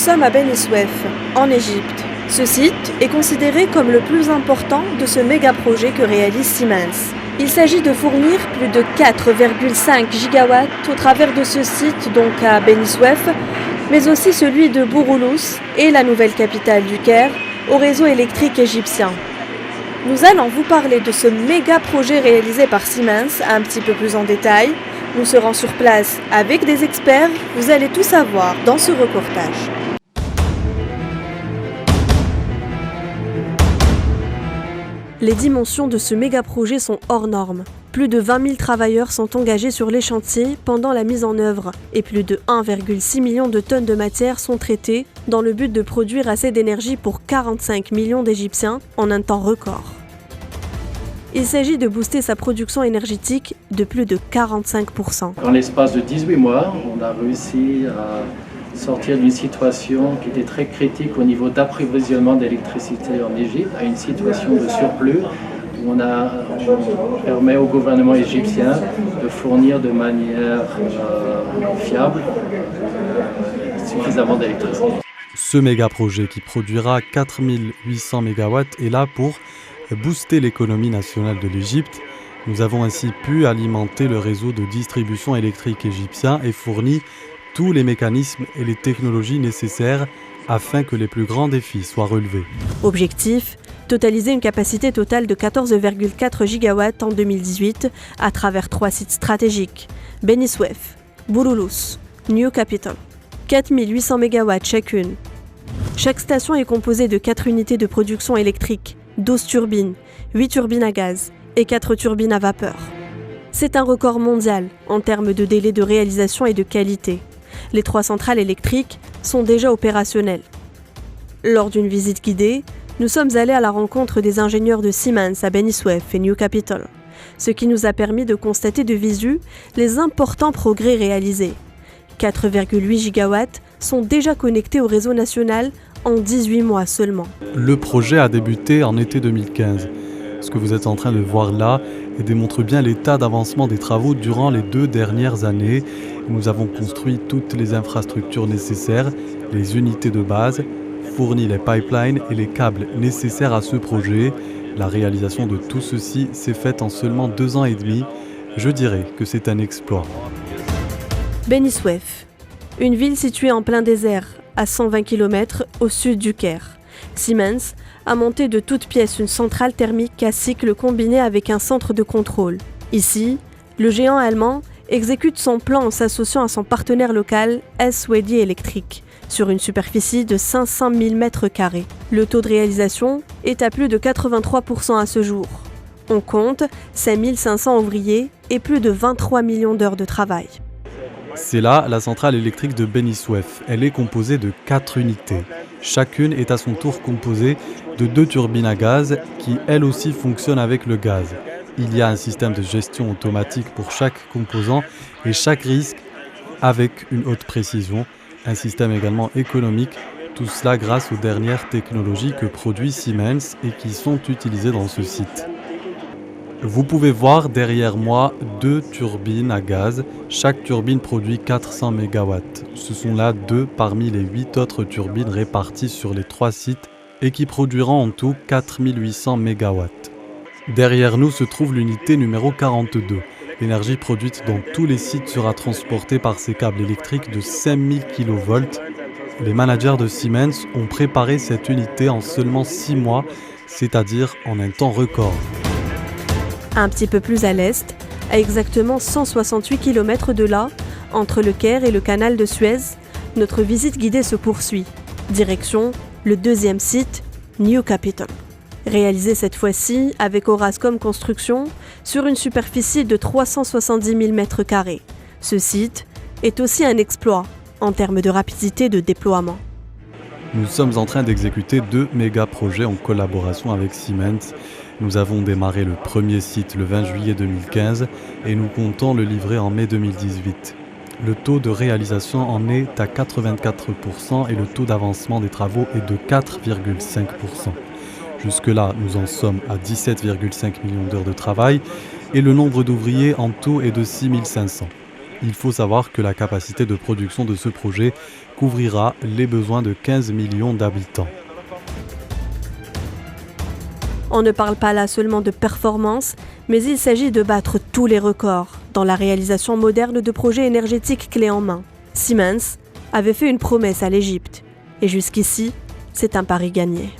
sommes à Beni Suef, en Égypte. Ce site est considéré comme le plus important de ce méga-projet que réalise Siemens. Il s'agit de fournir plus de 4,5 gigawatts au travers de ce site, donc à Beni Suef, mais aussi celui de Bouroulouz et la nouvelle capitale du Caire, au réseau électrique égyptien. Nous allons vous parler de ce méga-projet réalisé par Siemens un petit peu plus en détail. Nous serons sur place avec des experts, vous allez tout savoir dans ce reportage. Les dimensions de ce méga-projet sont hors normes. Plus de 20 000 travailleurs sont engagés sur les chantiers pendant la mise en œuvre et plus de 1,6 million de tonnes de matière sont traitées dans le but de produire assez d'énergie pour 45 millions d'Égyptiens en un temps record. Il s'agit de booster sa production énergétique de plus de 45%. Dans l'espace de 18 mois, on a réussi à sortir d'une situation qui était très critique au niveau d'approvisionnement d'électricité en Égypte à une situation de surplus où on permet au gouvernement égyptien de fournir de manière fiable suffisamment d'électricité. Ce méga-projet qui produira 4800 MW est là pour booster l'économie nationale de l'Égypte. Nous avons ainsi pu alimenter le réseau de distribution électrique égyptien et fournir tous les mécanismes et les technologies nécessaires afin que les plus grands défis soient relevés. Objectif, totaliser une capacité totale de 14,4 gigawatts en 2018 à travers 3 sites stratégiques, Beni Suef, Bouroulouz, New Capital, 4800 MW chacune. Chaque station est composée de 4 unités de production électrique, 12 turbines, 8 turbines à gaz et 4 turbines à vapeur. C'est un record mondial en termes de délai de réalisation et de qualité. Les 3 centrales électriques sont déjà opérationnelles. Lors d'une visite guidée, nous sommes allés à la rencontre des ingénieurs de Siemens à Beni Suef et New Capital, ce qui nous a permis de constater de visu les importants progrès réalisés. 4,8 gigawatts sont déjà connectés au réseau national en 18 mois seulement. Le projet a débuté en été 2015. Ce que vous êtes en train de voir là démontre bien l'état d'avancement des travaux durant les 2 dernières années. Nous avons construit toutes les infrastructures nécessaires, les unités de base, fourni les pipelines et les câbles nécessaires à ce projet. La réalisation de tout ceci s'est faite en seulement 2 ans et demi. Je dirais que c'est un exploit. Beni Suef, une ville située en plein désert, à 120 km au sud du Caire. Siemens a monté de toutes pièces une centrale thermique à cycle combiné avec un centre de contrôle. Ici, le géant allemand exécute son plan en s'associant à son partenaire local SWD Electric sur une superficie de 500 000 m². Le taux de réalisation est à plus de 83% à ce jour. On compte 5 500 ouvriers et plus de 23 millions d'heures de travail. C'est là la centrale électrique de Beni Suef. Elle est composée de 4 unités. Chacune est à son tour composée de 2 turbines à gaz qui, elles aussi, fonctionnent avec le gaz. Il y a un système de gestion automatique pour chaque composant et chaque risque avec une haute précision. Un système également économique, tout cela grâce aux dernières technologies que produit Siemens et qui sont utilisées dans ce site. Vous pouvez voir derrière moi 2 turbines à gaz. Chaque turbine produit 400 MW. Ce sont là 2 parmi les 8 autres turbines réparties sur les 3 sites et qui produiront en tout 4800 MW. Derrière nous se trouve l'unité numéro 42. L'énergie produite dans tous les sites sera transportée par ces câbles électriques de 5000 kV. Les managers de Siemens ont préparé cette unité en seulement 6 mois, c'est-à-dire en un temps record. Un petit peu plus à l'est, à exactement 168 km de là, entre le Caire et le canal de Suez, notre visite guidée se poursuit. Direction le 2e site, New Capital. Réalisé cette fois-ci avec Orascom Construction sur une superficie de 370 000 m². Ce site est aussi un exploit en termes de rapidité de déploiement. Nous sommes en train d'exécuter 2 méga-projets en collaboration avec Siemens. Nous avons démarré le premier site le 20 juillet 2015 et nous comptons le livrer en mai 2018. Le taux de réalisation en est à 84% et le taux d'avancement des travaux est de 4,5%. Jusque-là, nous en sommes à 17,5 millions d'heures de travail et le nombre d'ouvriers en tout est de 6 500. Il faut savoir que la capacité de production de ce projet couvrira les besoins de 15 millions d'habitants. On ne parle pas là seulement de performance, mais il s'agit de battre tous les records dans la réalisation moderne de projets énergétiques clés en main. Siemens avait fait une promesse à l'Égypte, et jusqu'ici, c'est un pari gagné.